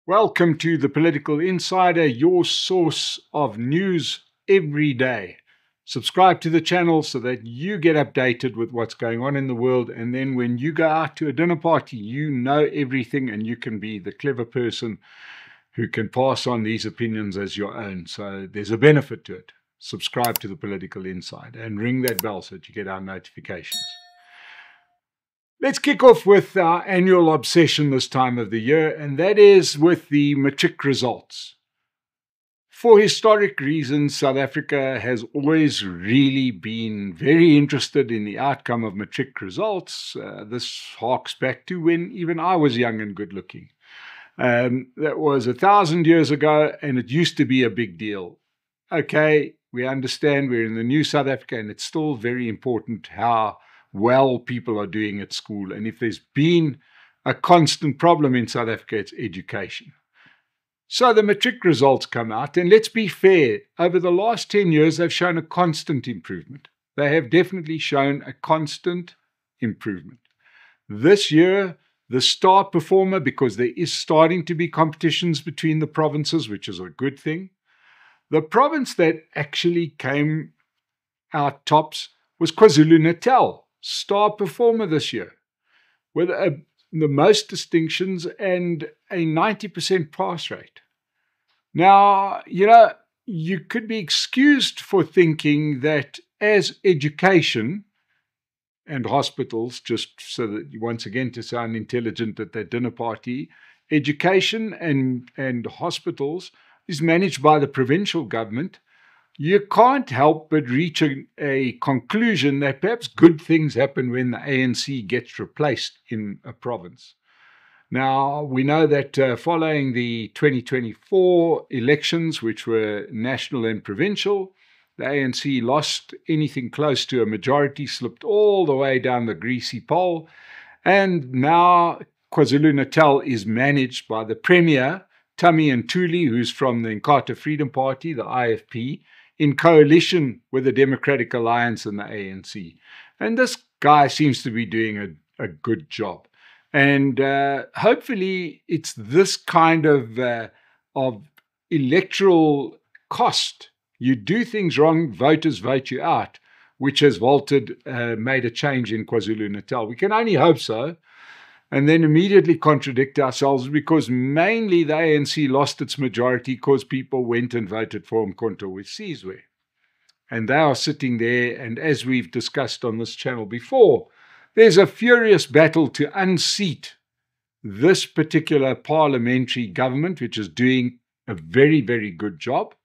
Welcome to the Political Insider, your source of news every day. Subscribe to the channel so that you get updated with what's going on in the world. And then when you go out to a dinner party, you know everything and you can be the clever person who can pass on these opinions as your own. So there's a benefit to it. Subscribe to the Political Insider and ring that bell so that you get our notifications. Let's kick off with our annual obsession this time of the year, and that is with the matric results. For historic reasons, South Africa has always really been very interested in the outcome of matric results. This harks back to when even I was young and good looking. That was 1,000 years ago, and it used to be a big deal. Okay, we understand we're in the new South Africa, and it's still very important how well people are doing at school. And if there's been a constant problem in South Africa, it's education. So the matric results come out, and let's be fair, over the last 10 years, they've shown a constant improvement. They have definitely shown a constant improvement. This year, the star performer, because there is starting to be competitions between the provinces, which is a good thing, the province that actually came out tops was KwaZulu-Natal. Star performer this year, with the most distinctions and a 90% pass rate. Now, you could be excused for thinking that as education and hospitals, just so that once again to sound intelligent at that dinner party, education and hospitals is managed by the provincial government. You can't help but reach a conclusion that perhaps good things happen when the ANC gets replaced in a province. Now, we know that following the 2024 elections, which were national and provincial, the ANC lost anything close to a majority, slipped all the way down the greasy pole, and now KwaZulu-Natal is managed by the Premier, Tami Ntuli, who's from the Inkatha Freedom Party, the IFP, in coalition with the Democratic Alliance and the ANC. And this guy seems to be doing a good job. And hopefully it's this kind of electoral cost. You do things wrong, voters vote you out, which has made a change in KwaZulu-Natal. We can only hope so. And then immediately contradict ourselves because mainly the ANC lost its majority because people went and voted for Umkhonto weSizwe. And they are sitting there, and as we've discussed on this channel before, there's a furious battle to unseat this particular parliamentary government, which is doing a very, very good job,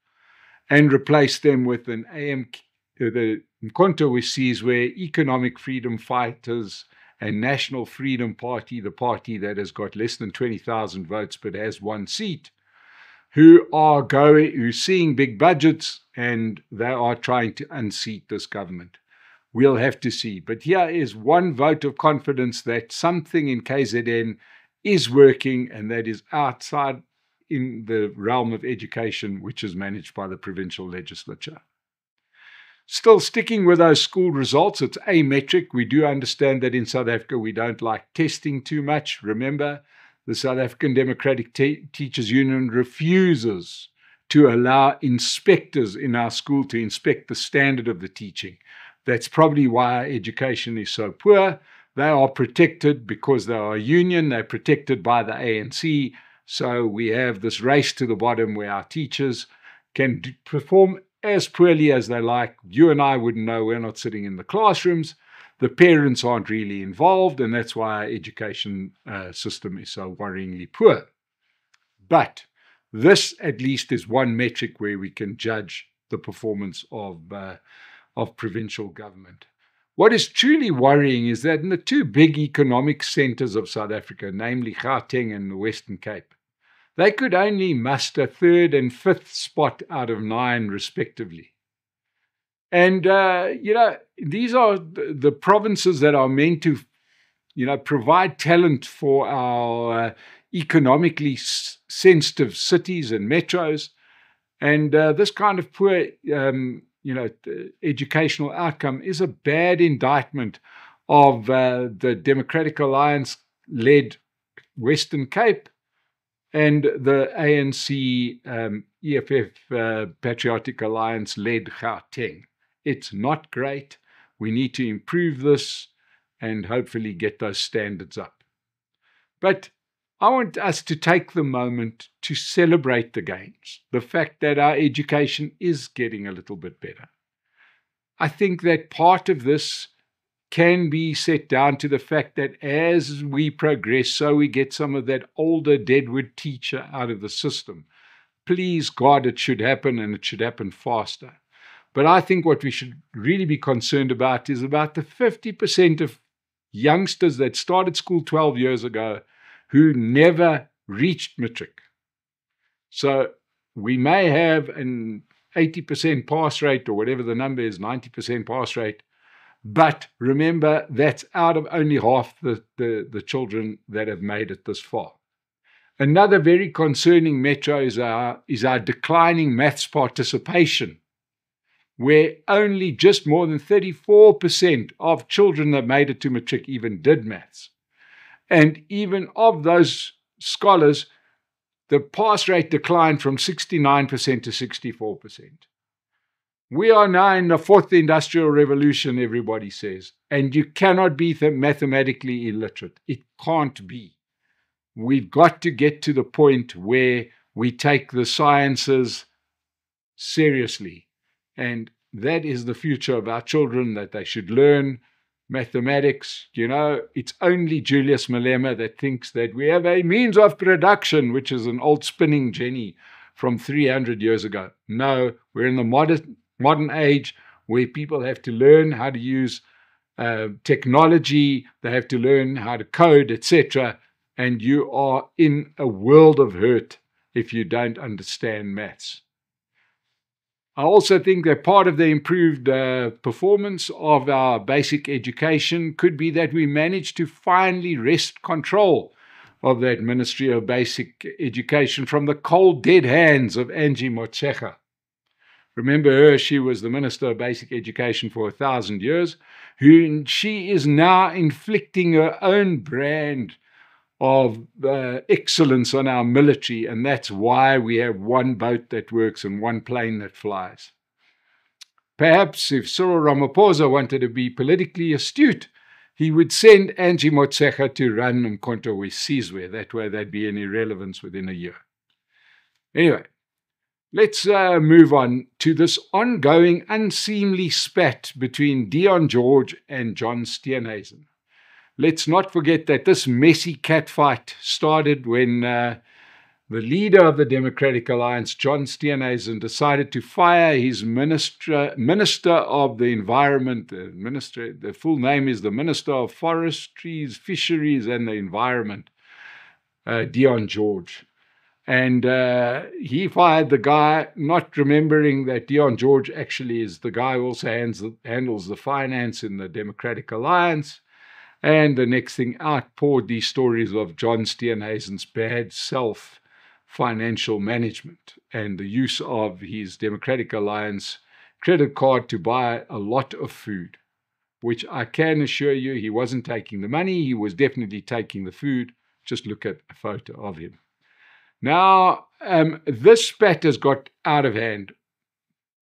and replace them with the Umkhonto weSizwe, economic freedom fighters, and National Freedom Party, the party that has got less than 20,000 votes but has one seat, who's seeing big budgets, and they are trying to unseat this government. We'll have to see. But here is one vote of confidence that something in KZN is working, and that is outside in the realm of education, which is managed by the provincial legislature. Still sticking with those school results, it's a metric. We do understand that in South Africa we don't like testing too much. Remember, the South African Democratic Teachers Union refuses to allow inspectors in our school to inspect the standard of the teaching. That's probably why our education is so poor. They are protected because they are a union. They're protected by the ANC. So we have this race to the bottom where our teachers can perform as poorly as they like. You and I wouldn't know. We're not sitting in the classrooms. The parents aren't really involved, and that's why our education system is so worryingly poor. But this at least is one metric where we can judge the performance of provincial government. What is truly worrying is that in the two big economic centers of South Africa, namely Gauteng and the Western Cape, they could only muster third and fifth spot out of 9, respectively. And, these are the provinces that are meant to, provide talent for our economically sensitive cities and metros. And this kind of poor, educational outcome is a bad indictment of the Democratic Alliance-led Western Cape and the ANC EFF Patriotic Alliance led Gauteng. It's not great. We need to improve this and hopefully get those standards up. But I want us to take the moment to celebrate the gains, the fact that our education is getting a little bit better. I think that part of this can be set down to the fact that as we progress, so we get some of that older deadwood teacher out of the system. Please God, it should happen, and it should happen faster. But I think what we should really be concerned about is about the 50% of youngsters that started school 12 years ago who never reached matric. So we may have an 80% pass rate, or whatever the number is, 90% pass rate. But remember, that's out of only half the children that have made it this far. Another very concerning metro is our declining maths participation, where only just more than 34% of children that made it to matric even did maths. And even of those scholars, the pass rate declined from 69% to 64%. We are now in the fourth industrial revolution, everybody says, and you cannot be mathematically illiterate. It can't be. We've got to get to the point where we take the sciences seriously, and that is the future of our children, that they should learn mathematics. You know, it's only Julius Malema that thinks that we have a means of production, which is an old spinning jenny from 300 years ago. No, we're in the modern age where people have to learn how to use technology, they have to learn how to code, etc. And you are in a world of hurt if you don't understand maths. I also think that part of the improved performance of our basic education could be that we managed to finally wrest control of that Ministry of Basic Education from the cold, dead hands of Angie Motshekga. Remember her, she was the Minister of Basic Education for 1,000 years, she is now inflicting her own brand of excellence on our military, and that's why we have one boat that works and one plane that flies. Perhaps if Cyril Ramaphosa wanted to be politically astute, he would send Angie Motshekga to run Umkhonto we Sizwe. That way there'd be an irrelevance within a year. Anyway, let's move on to this ongoing unseemly spat between Deon George and John Steenhuisen. Let's not forget that this messy catfight started when the leader of the Democratic Alliance, John Steenhuisen, decided to fire his Minister of the Environment. The full name is the Minister of Forestries, Fisheries and the Environment, Deon George. And he fired the guy, not remembering that Deon George actually is the guy who also handles the finance in the Democratic Alliance. And the next thing out poured these stories of John Steenhuisen's bad financial management and the use of his Democratic Alliance credit card to buy a lot of food, which I can assure you he wasn't taking the money, he was definitely taking the food. Just look at a photo of him. Now, this spat has got out of hand.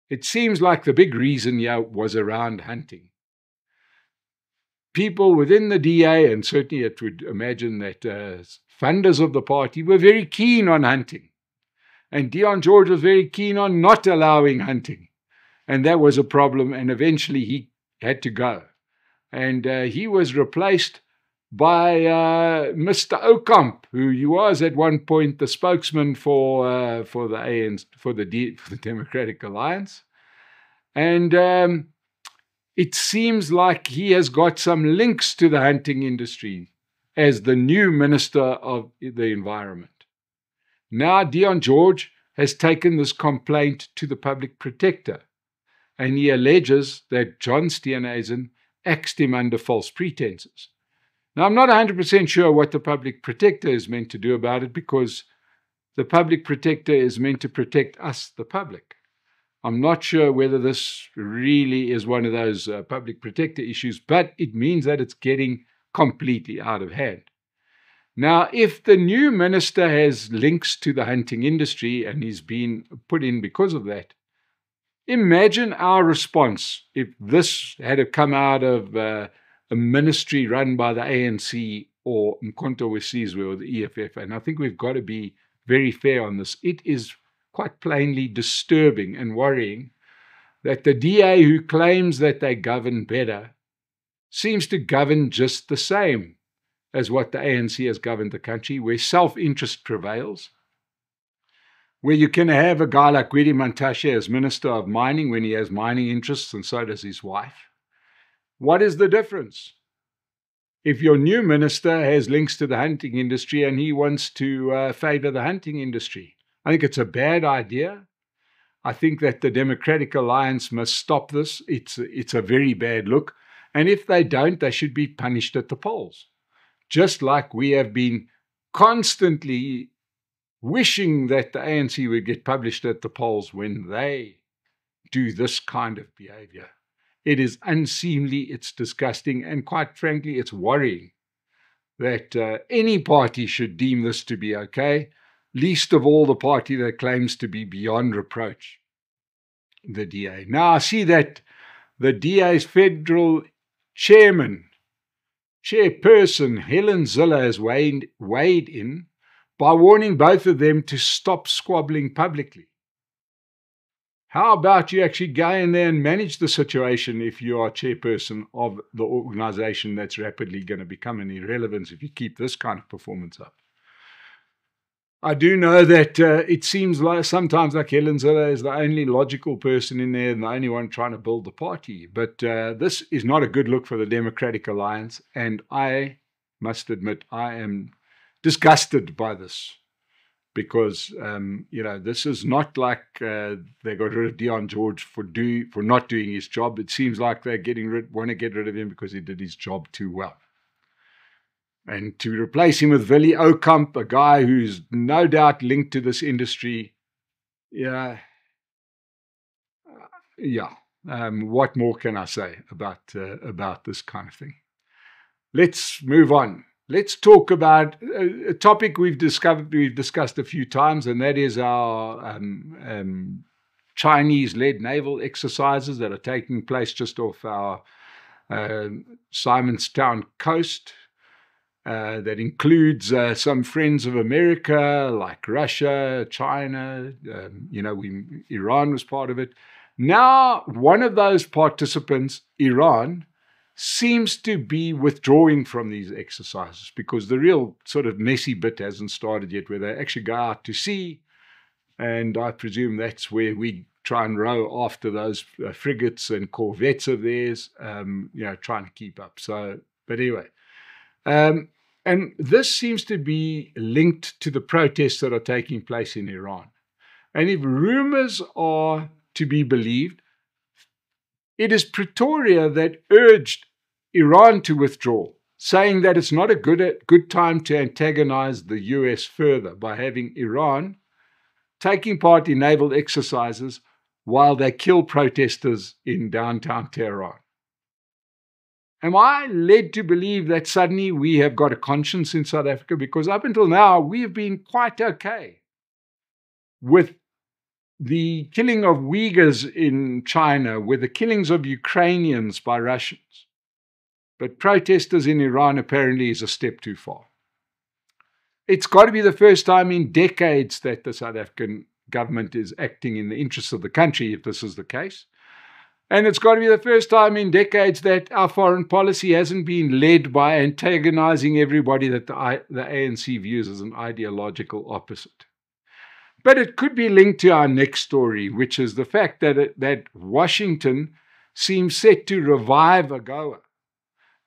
It seems like the big reason here was around hunting. People within the DA, and certainly it would imagine that funders of the party, were very keen on hunting. And Deon George was very keen on not allowing hunting. And that was a problem, and eventually he had to go. And he was replaced by Mr. Oukamp, who was at one point the spokesman for the Democratic Alliance. And it seems like he has got some links to the hunting industry as the new Minister of the Environment. Now Deon George has taken this complaint to the Public Protector, and he alleges that John Steenhuisen axed him under false pretenses. Now, I'm not 100% sure what the Public Protector is meant to do about it, because the Public Protector is meant to protect us, the public. I'm not sure whether this really is one of those Public Protector issues, but it means that it's getting completely out of hand. Now, if the new minister has links to the hunting industry and he's been put in because of that, imagine our response if this had come out of a ministry run by the ANC or Mkhonto we Sizwe or the EFF. And I think we've got to be very fair on this. It is quite plainly disturbing and worrying that the DA, who claims that they govern better, seems to govern just the same as what the ANC has governed the country, where self-interest prevails, where you can have a guy like Gwede Mantashe as Minister of Mining when he has mining interests, and so does his wife. What is the difference? If your new minister has links to the hunting industry and he wants to favor the hunting industry, I think it's a bad idea. I think that the Democratic Alliance must stop this. It's a very bad look. And if they don't, they should be punished at the polls. Just like we have been constantly wishing that the ANC would get published at the polls when they do this kind of behavior. It is unseemly, it's disgusting, and quite frankly, it's worrying that any party should deem this to be okay, least of all the party that claims to be beyond reproach, the DA. Now, I see the DA's federal chairperson, Helen Zille, has weighed in by warning both of them to stop squabbling publicly. How about you actually go in there and manage the situation if you are chairperson of the organization that's rapidly going to become an irrelevance if you keep this kind of performance up? I do know that it seems like sometimes like Helen Zille is the only logical person in there and the only one trying to build the party. But this is not a good look for the Democratic Alliance, and I must admit I am disgusted by this. Because, this is not like they got rid of Deon George for not doing his job. It seems like they want to get rid of him because he did his job too well. And to replace him with Willie Oukamp, a guy who's no doubt linked to this industry, what more can I say about this kind of thing? Let's move on. Let's talk about a topic we've discussed a few times, and that is our Chinese-led naval exercises that are taking place just off our Simonstown coast. That includes some friends of America, like Russia, China. Iran was part of it. Now, one of those participants, Iran, seems to be withdrawing from these exercises because the real sort of messy bit hasn't started yet, where they actually go out to sea, and I presume that's where we try and row after those frigates and corvettes of theirs, trying to keep up. So, but anyway, and this seems to be linked to the protests that are taking place in Iran. And if rumors are to be believed, it is Pretoria that urged Iran to withdraw, saying that it's not a good time to antagonize the US further by having Iran taking part in naval exercises while they kill protesters in downtown Tehran. Am I led to believe that suddenly we have got a conscience in South Africa? Because up until now, we have been quite okay with the killing of Uyghurs in China, with the killings of Ukrainians by Russians. But protesters in Iran apparently is a step too far. It's got to be the first time in decades that the South African government is acting in the interests of the country, if this is the case. And it's got to be the first time in decades that our foreign policy hasn't been led by antagonizing everybody that the ANC views as an ideological opposite. But it could be linked to our next story, which is the fact that Washington seems set to revive AGOA.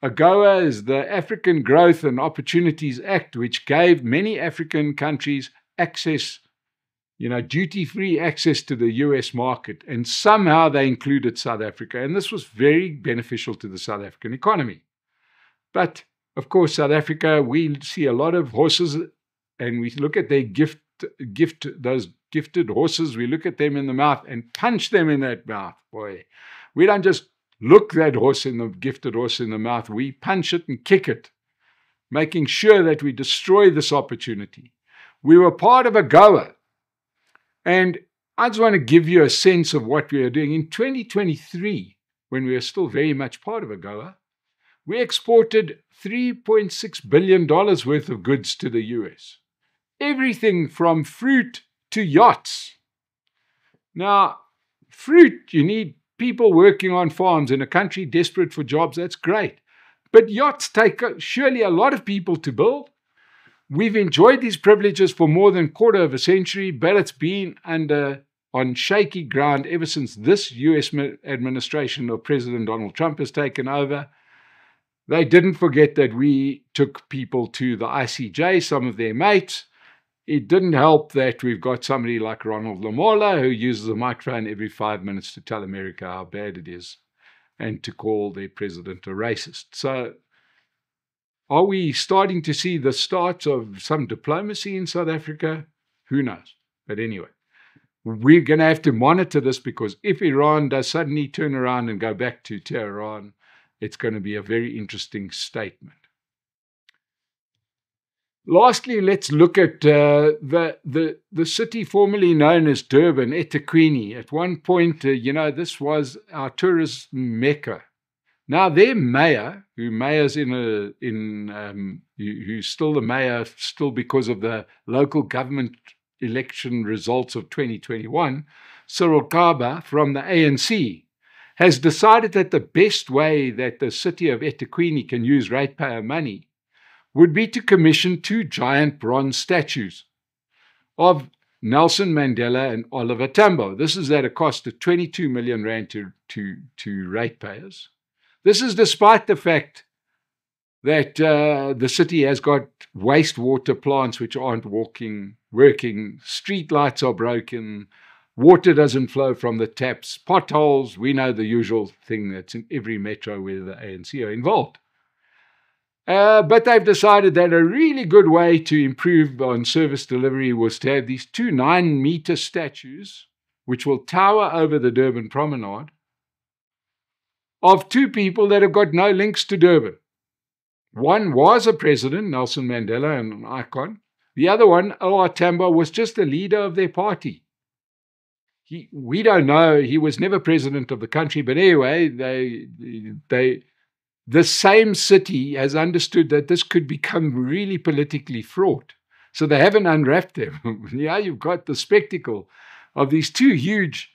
AGOA is the African Growth and Opportunities Act, which gave many African countries access, duty-free access to the US market. And somehow they included South Africa. And this was very beneficial to the South African economy. But, of course, South Africa, we see a lot of horses, and we look at their those gifted horses, we look at them in the mouth and punch them in that mouth. Boy, we don't just look that gifted horse in the mouth, we punch it and kick it. making sure that we destroy this opportunity. We were part of AGOA. And I just want to give you a sense of what we are doing. In 2023, when we were still very much part of AGOA, we exported $3.6 billion worth of goods to the US. Everything from fruit to yachts. Now, fruit, you need people working on farms in a country desperate for jobs. That's great. But yachts take surely a lot of people to build. We've enjoyed these privileges for more than a quarter of a century, but it's been on shaky ground ever since this US administration of President Donald Trump has taken over. They didn't forget that we took people to the ICJ, some of their mates. It didn't help that we've got somebody like Ronald Lamola who uses a microphone every 5 minutes to tell America how bad it is and to call their president a racist. So are we starting to see the start of some diplomacy in South Africa? Who knows? But anyway, we're going to have to monitor this, because if Iran does suddenly turn around and go back to Tehran, it's going to be a very interesting statement. Lastly, let's look at the city formerly known as Durban, eThekwini. At one point, this was our tourist mecca. Now, their mayor, who's still the mayor, still because of the local government election results of 2021, Cyril Kaba from the ANC, has decided that the best way that the city of eThekwini can use ratepayer money would be to commission 2 giant bronze statues of Nelson Mandela and Oliver Tambo. This is at a cost of 22 million rand to ratepayers. This is despite the fact that the city has got wastewater plants which aren't working, street lights are broken, water doesn't flow from the taps, potholes. We know the usual thing that's in every metro where the ANC are involved. But they've decided that a really good way to improve on service delivery was to have these 2 9-meter statues, which will tower over the Durban Promenade, of 2 people that have got no links to Durban. One was a president, Nelson Mandela, and an icon. The other one, O.R. Tambo, was just a leader of their party. We don't know. He was never president of the country. But anyway, the same city has understood that this could become really politically fraught. So they haven't unwrapped them. You've got the spectacle of these 2 huge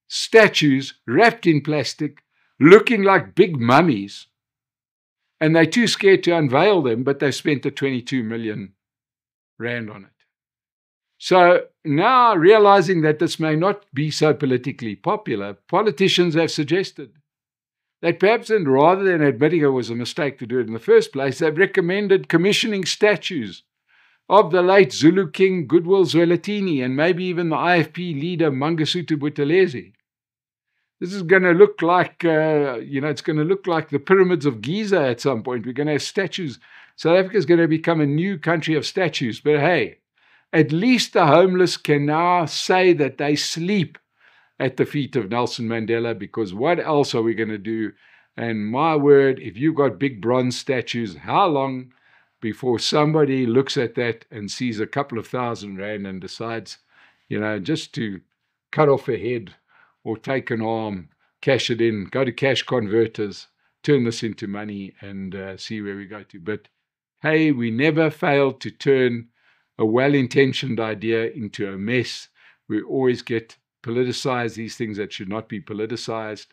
statues wrapped in plastic, looking like big mummies. And they're too scared to unveil them, but they've spent the 22 million rand on it. So now, realizing that this may not be so politically popular, politicians have suggested that perhaps, and rather than admitting it was a mistake to do it in the first place, they've recommended commissioning statues of the late Zulu king Goodwill Zwelithini and maybe even the IFP leader Mangosuthu Buthelezi. This is going to look like, it's going to look like the pyramids of Giza at some point. We're going to have statues. South Africa is going to become a new country of statues. But hey, at least the homeless can now say that they sleep at the feet of Nelson Mandela, because what else are we going to do? And my word, if you've got big bronze statues, how long before somebody looks at that and sees a couple of thousand rand and decides, just to cut off a head or take an arm, cash it in, go to cash converters, turn this into money and see where we go to. But hey, we never fail to turn a well-intentioned idea into a mess. We always politicize these things that should not be politicized.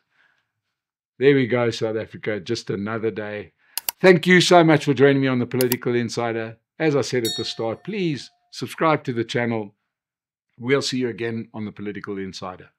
There we go, South Africa, just another day. Thank you so much for joining me on The Political Insider. As I said at the start, please subscribe to the channel. We'll see you again on The Political Insider.